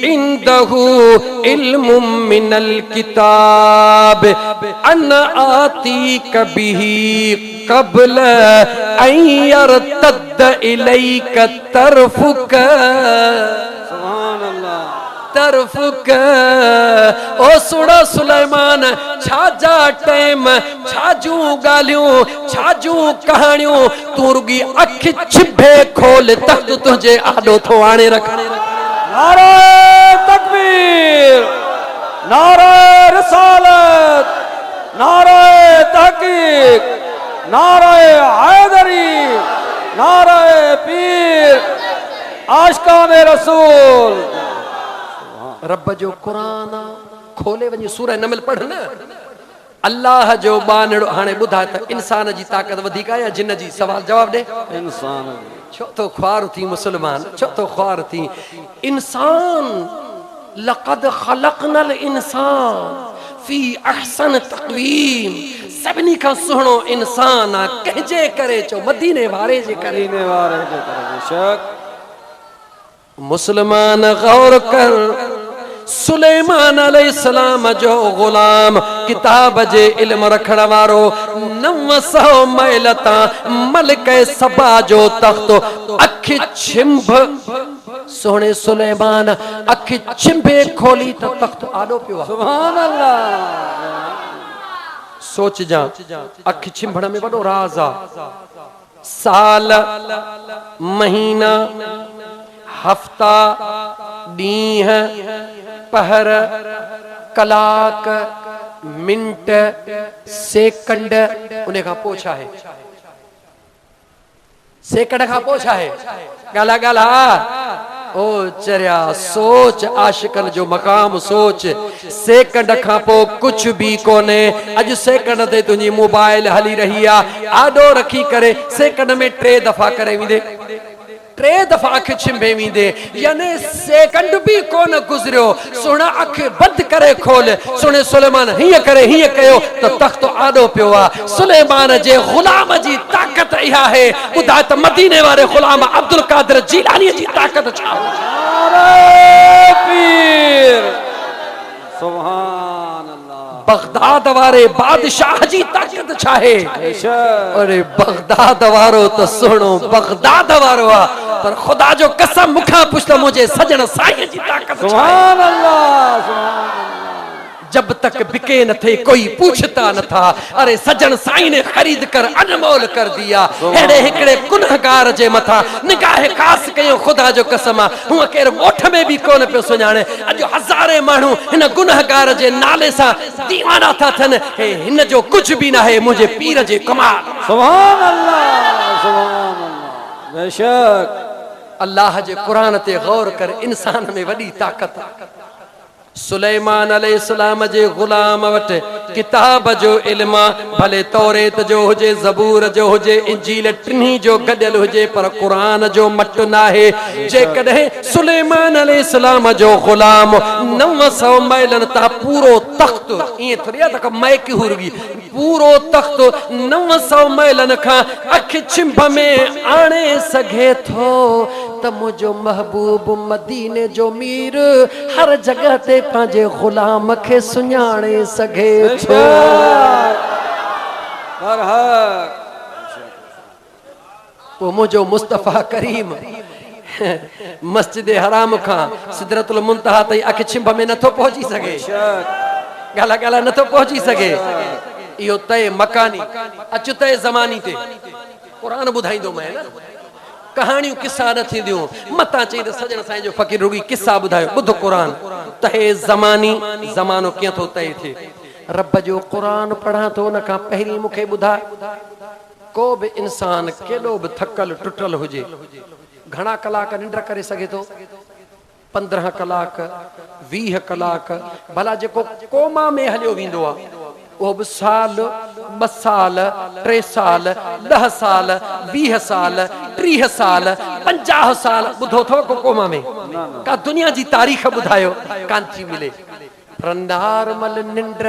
Speaker 2: इंदहु इल्मुम मिनल किताब अन आतीक बिही क़ब्ल अन यरतद्द इलैक तरफुक
Speaker 3: सुभान अल्लाह
Speaker 2: तरफुक। ओ सुड़ा सुलेमान, छाजा टाइम, छाजू गालियूं, छाजू कहानियूं, तू रुगी अख छिभे खोल तख्त तुझे आडो थो आणे रख।
Speaker 3: नारे तकबीर, नारे रिसालत, नारे तहकीक, नारे हैदरी, नारे पीर, आशिकाने रसूल।
Speaker 2: रब जो कुरान खोले वञी सूरह नमल पढ़ न। अल्लाह जो बानड़ो हाणे ॿुधा त इंसान जी ताक़त वधीक आहे या जिन जी? सवाल जवाब दे।
Speaker 3: इंसान
Speaker 2: छो तो ख्वार थी मुसलमान, छो तो ख्वार थी इंसान। लक़द ख़लक़नल इंसान फी अहसन तक़वीम, सभिनी खां सुहिणो इंसान आहे कंहिंजे करे? चो मदीने वारे जे करे।
Speaker 3: मदीने वारे जे करे बेशक।
Speaker 2: मुसलमान गौर कर, सुलेमान अलैहिस्सलाम जो गुलाम, किताब जे इल्म रखण वारो, 900 मैल तां मलिक सबा जो तख्त, अखि छिंभ सोने सुलेमान अखि छिंभे खोली तो तख्त आडो पियो।
Speaker 3: सुभान अल्लाह।
Speaker 2: सोच जा, अखि छिंभण में वॾो राज आ। साल, महीना, हफ्ता, ॾींह, पहर, कलाक, मिंट, सेकंड, उन खां पोइ छा आहे? सेकंड खां पोइ छा आहे? ॻाल्हा ॻाल्हा ओ चरिया सोच, आशिकन जो मकाम सोच। सेकंड खां पोइ कुछ भी कोने। अॼु सेकंड ते तुंहिंजी मोबाइल हली रही आहे, आडो रखी करे सेकंड में 3 दफ़ा करे वेंदे, 3 दफ़ा अख छिंभे वेंदे, यानी सेकंड भी कोन गुज़रियो। सोना अख बंद करे खोल। सुने सुलेमान हीअं करे हीअं कयो तो तख्त आडो पियो आहे। सुलेमान जे गुलाम जी ताक़त इहा है। ॿुधा त मदीने वारे गुलाम अब्दुल कादिर जीलानी जी ताक़त छा?
Speaker 3: नारे पीर, सुभान अल्लाह।
Speaker 2: बगदाद वारे बादशाह जी ताक़त छा है?
Speaker 3: बेशक।
Speaker 2: अरे बगदाद वारो तो सुनो बगदाद वारो आ, पर खुदा जो कसम मुखा पुछ त मुझे सजन साईं जी ताक़त छा है?
Speaker 3: सुभान अल्लाह सुभान अल्लाह।
Speaker 2: जब तक बिके न थे कोई पूछता न था। अरे सजन साईं ने खरीद कर अनमोल कर दिया। हेड़े हिकड़े गुनहगार जे मथा निगाह खास कयो। खुदा जो कसम आ, हुआ केर ओठ में भी कोन पियो सुञाणे। अॼु हज़ारे माण्हू हिन गुनहगार जे नाले सां दीवाना था थियनि। हे हिन जो कुछ भी ना है, मुझे पीर जे कमाल।
Speaker 3: सुभान अल्लाह सुभान अल्लाह। बेशक।
Speaker 2: अल्लाह जे कुरान ते गौर कर, इंसान में वॾी ताक़त आहे। सुलेमान अलैहिस्सलाम जे गुलाम वटि किताब जो इल्म, भले तौरेत जो हुजे, ज़बूर जो हुजे, इंजील, टिन्ही जो गॾियल हुजे, पर कुरान जो मट नाहे। जेकॾहिं सुलेमान अलैहिस्सलाम जो गुलाम 900 मैलन तां पूरो तख्त, ईअं थोड़ी आहे त मैक हुरगी, पूरो तख्त 900 मैलन खां अख छिंभ में आणे सघे थो, त मुंहिंजो महबूब मदीने जो मीर हर जगह ते पंहिंजे गुलाम खे सुञाणे सघे थो। पोइ मुंहिंजो मुस्तफ़ा करीम मस्जिद हराम खां सिदरतुल मुंतहा ताईं अख छिंभ में नथो पहुची सघे। ॻाल्हा ॻाल्हा नथो पहुची सघे। इहो तय मकानी, अचु तय ज़मानी ते कुरान ॿुधाईंदो मैं न। कहानियूं किस्सा न थींदियूं। मतां चई त सजण साईं जो फ़कीर रुगी किस्सा ॿुधायो। ॿुध कुरान। तहे ज़मानी, ज़मानो कीअं थो तय थिए। रब जो कुरान पढ़ा तो उन खां पहिरीं मूंखे ॿुधाए को बि इंसान केॾो बि थकल टुटल हुजे घणा कलाक निंड करे सघे थो 15 कलाक 20 कलाक भला जेको कोमा में हलियो वेंदो आहे वो भी साल 2 साल 3 साल 10 साल 20 साल 30 साल 50 साल ॿुधो अथव को कोमा में का दुनिया जी तारीख़ ॿुधायो कान थी मिले पर नॉर्मल निंड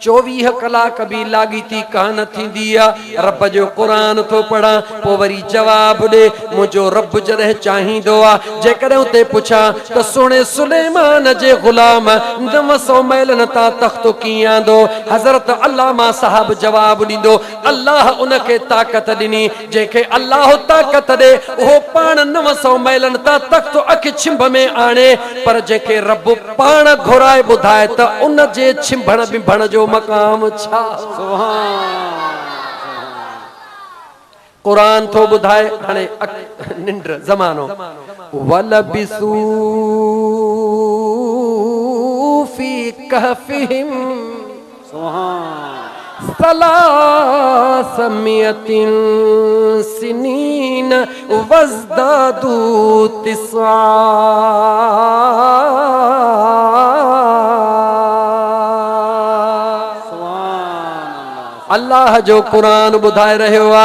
Speaker 2: 24 कलाक भी लाॻीती कान थींदी आहे रब जो क़ुरान थो पढ़ा पोइ वरी जवाब ॾे मुंहिंजो रब जॾहिं चाहींदो आहे जेकॾहिं उते पुछां त सुहिणे सुलेमान जे ग़ुलाम 900 मैलन तां तख़्त कीअं आंदो हज़रत अल्लामा साहब जवाब ॾींदो अल्लाह उनखे ताक़त ॾिनी जंहिंखे अल्लाह ताक़त ॾे उहो पाण 900 मैलन तां तख़्त अखि छिंभ में आणे पर जंहिंखे रब पाण घुराए ॿुधाए त उन जे छिंभण बिंभण जो मकाम छा कुरान थो ॿुधाए हाणे निंड ज़मानो वलबिसू फी कहफिहिम सलासमियतिन सिनीन वज़दादू तिस्आ अल्लाह जो कुरान बुधाए रहे हुआ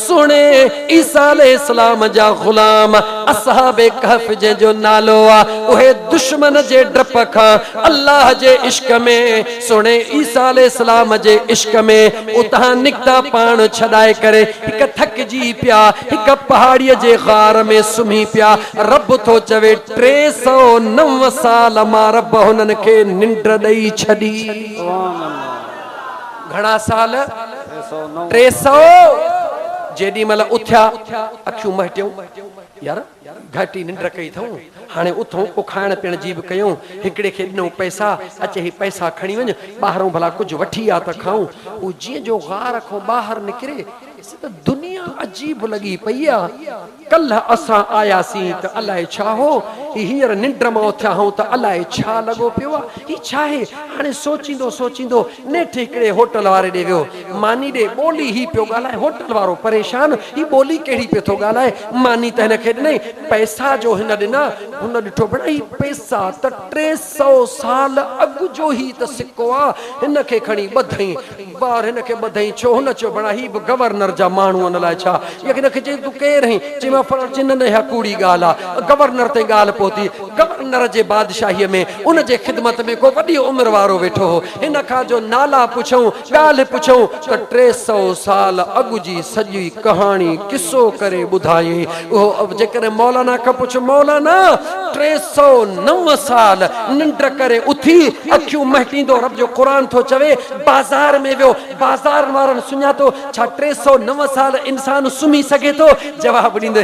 Speaker 2: सुने ईसा अलैहिस्सलाम जा गुलाम असहाबे कहफ जे जो नालो आ उहे दुश्मन जे डप खां अल्लाह जे इश्क में सुने ईसा अलैहिस्सलाम जे इश्क में उतां निकता पाण छडाए करे हिक थकजी पिया हिक पहाड़ीअ जे गार में सुम्ही पिया रब तो चवे 309 साल मां रब हुनन के निंड ॾेई छडी घणा साल 300 जेडी मल उठ्या अखियूं महटियूं यार घाटी निंड कई थऊं हाणे उथूं को खाइण पीअण जी बि कयूं हिकिड़े खे ॾिनो पैसा अचे ही पैसा खणी वञ ॿाहिरों भला कुझु वठी आ त खाऊं उहो जीअं जो गार खां ॿाहिरि निकिरे त दुनिया अजीब लगी पई आहे कल असां आयासीं त अलाए छा हो हींअर निंड मां उथिया हूं त अलाए छा लॻो पियो आहे ही छा आहे हाणे सोचींदो सोचींदो नेठि हिकिड़े होटल वारे ॾे वियो मानी ॾे ॿोली ही पियो ॻाल्हाए होटल वारो परेशान ही ॿोली कहिड़ी पियो थो ॻाल्हाए मानी त हिनखे ॾिनई पैसा जो हिन ॾिना हुन ॾिठो भेण ही पैसा त 300 साल अॻु जो ही त सिक्को आहे हिनखे खणी ॿधई ॿार हिनखे ॿधई छो हुन चयो भेण ही बि गवर्नर जा माण्हू उन लाइ छा हिनखे चई तूं केरु आहीं चई मां फलाणे न इहा कूड़ी ॻाल्हि आहे गवर्नर ते ॻाल्हि पहुती गवर्नर जे बादशाहीअ में उन जे ख़िदमत में को वॾी उमिरि वारो वेठो हो हिन खां जो नाला पुछऊं ॻाल्हि पुछऊं त 300 साल अॻु जी सॼी कहाणी किसो करे ॿुधाई उहो जेकॾहिं मौलाना खां पुछ मौलाना 309 साल निंड करे उथी अखियूं महटींदो रब जो क़ुरान थो चवे बाज़ार में वियो बाज़ार वारनि सुञातो छा 309 साल इंसान सुम्ही सघे थो जवाब ॾींदो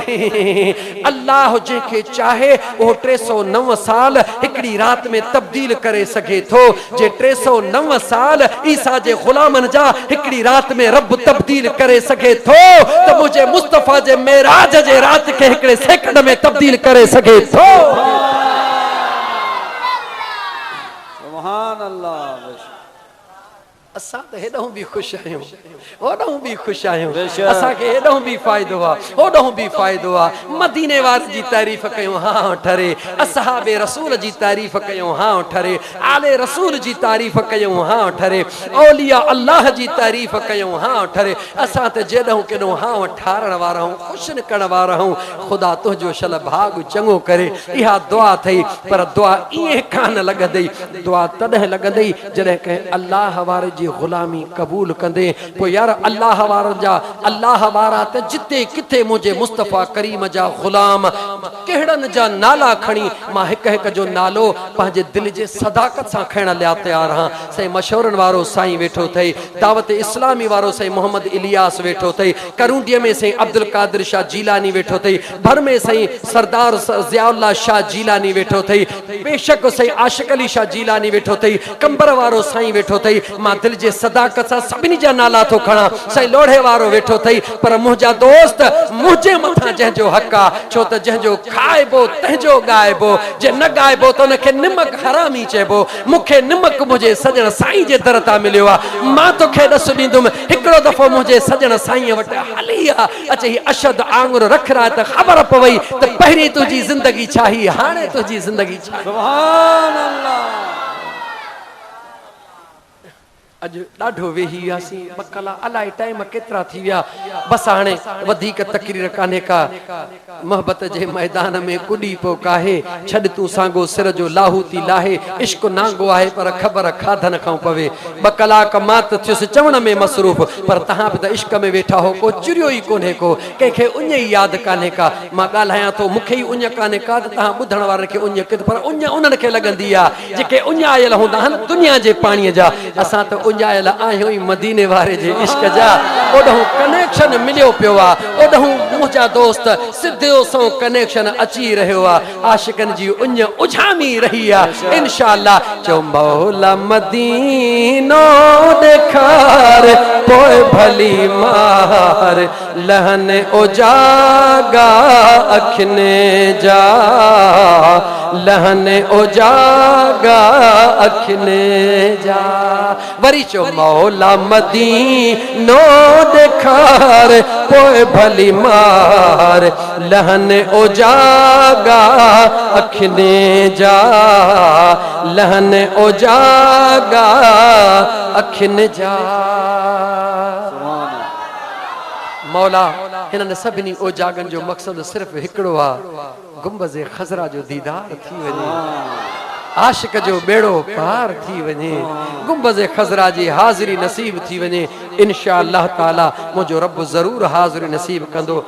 Speaker 2: अल्लाह जंहिंखे चाहे उहो 309 साल हिकिड़ी रात में तब्दील करे सघे थो जे 309 साल ईसा जे ग़ुलामनि जा हिकिड़ी रात में रब तब्दील करे सघे थो त मुंहिंजे मुस्तफ़ा जे मेराज जे रात खे हिकिड़े सेकंड में तब्दील करे सघे थो
Speaker 3: सुभान अल्लाह
Speaker 2: असां त हेॾो बि ख़ुशि आहियूं होॾो बि ख़ुशि आहियूं असांखे हेॾो बि फ़ाइदो आहे होॾो बि फ़ाइदो आहे मदीने वारे जी तारीफ़ कयूं हा ठरे असहाबे रसूल जी तारीफ़ कयूं हा ठरे आले रसूल जी तारीफ़ कयूं हा ठरे औलिया अल्लाह जी तारीफ़ कयूं हा ठरे असां त जेॾो केॾो हा ठारण वारा आहियूं ख़ुशि करण वारा आहियूं ख़ुदा तुंहिंजो शल भाग चङो करे इहा दुआ थई पर दुआ ईअं कान लॻंदई दुआ तॾहिं लॻंदई जॾहिं कंहिं अल्लाह वारे जी गुलामी कबूल कंदे पोइ यार अल्लाह वारनि जा अल्लाह वारा त जिते किथे मुंहिंजे मुस्तफ़ा करीम जा गुलाम कहिड़नि जा नाला खणी मां हिक हिक जो नालो पंहिंजे दिलि जे सदाकत सां खणण लाइ तयार आहियां साईं मशहूरनि वारो साईं वेठो अथई दावत इस्लामी वारो साईं मोहम्मद इलियास वेठो अथई करूंडीअ में साईं अब्दुल कादिर शाह जीलानी वेठो अथई भर में साईं सरदार ज़ियाउल्लाह शाह जीलानी वेठो अथई बेशक साईं आशिक अली शाह जीलानी वेठो अथई कंबर वारो साईं वेठो अथई मां दिल जे सदाकत सां सभिनी जा नाला थो खणा साईं लोढ़े वारो वेठो अथई पर मुंहिंजा दोस्त मुंहिंजे मथां जंहिंजो हक़ आहे छो त जंहिंजो आइबो तंहिंजो गाइबो, जे न गाइबो त उनखे निमक हरामी चइबो। मूंखे निमक मुंहिंजे सजण साईं जे दर तां मिलियो आहे। मां तोखे ॾस ॾींदुमि, हिकिड़ो दफ़ो मुंहिंजे सजण साईं वटि हली आ, अचे ही अशद आंगुर रखरा त ख़बर पवई त पहिरीं तुंहिंजी ज़िंदगी छा ही, हाणे तुंहिंजी ज़िंदगी छा।
Speaker 3: सुभान अल्लाह।
Speaker 2: अज ॾाढो वेही वियासीं, ॿ कलाक अलाए टाइम केतिरा थी विया। बस हाणे वधीक तकरीर कान्हे का। मोहब्बत जे मैदान में कुॾी पो काहे, छॾ तूं सांगो सिर जो लाहूती लाहे। इश्क नांगो आहे पर ख़बर खाधन खां पवे। 2 कलाक मां त थियुसि चवण में मसरूफ़, पर तव्हां बि त इश्क में वेठा हो, को चुरियो ई कोन्हे, को कंहिंखे उञ ई यादि कान्हे का। मां ॻाल्हायां थो, मूंखे ई उञ कान्हे का त तव्हां ॿुधण वारनि खे उञ किथे, पर उञ उन्हनि खे लॻंदी आहे जेके उञ आयल हूंदा आहिनि दुनिया जे पाणीअ जा। असां त उञायल आहियूं ई मदीने वारे जे इश्क जा। ओॾहूं कनेक्शन मिलियो पियो आहे, ओॾहूं मुंहिंजा दोस्त सिधो सो कनेक्शन अची रहियो आहे। आशिकनि जी उञ उझामी रही आहे। इंशाअल्लाह चओ मौला मदीनो ॾेखार, पोइ भली मार लहन उजागा अखिने जा, लहन उजागा अखिने जा। वरी चो मौला मदीनो ॾेखार, पोइ भली मार लहन उजागा अखिने जा, लहन उजागा अखिन जा। मौला हिननि सभिनी ओजागनि जो मक़सदु सिर्फ़ु हिकिड़ो आहे, गुंबज़े ख़ज़रा जो दीदार थी वञे, आशिक जो बेड़ो पार थी वञे, गुंबज़े ख़ज़रा जी हाज़िरी नसीब थी वञे। इंशाअल्लाह ताला मुंहिंजो रब ज़रूरु हाज़िरी नसीब कंदो।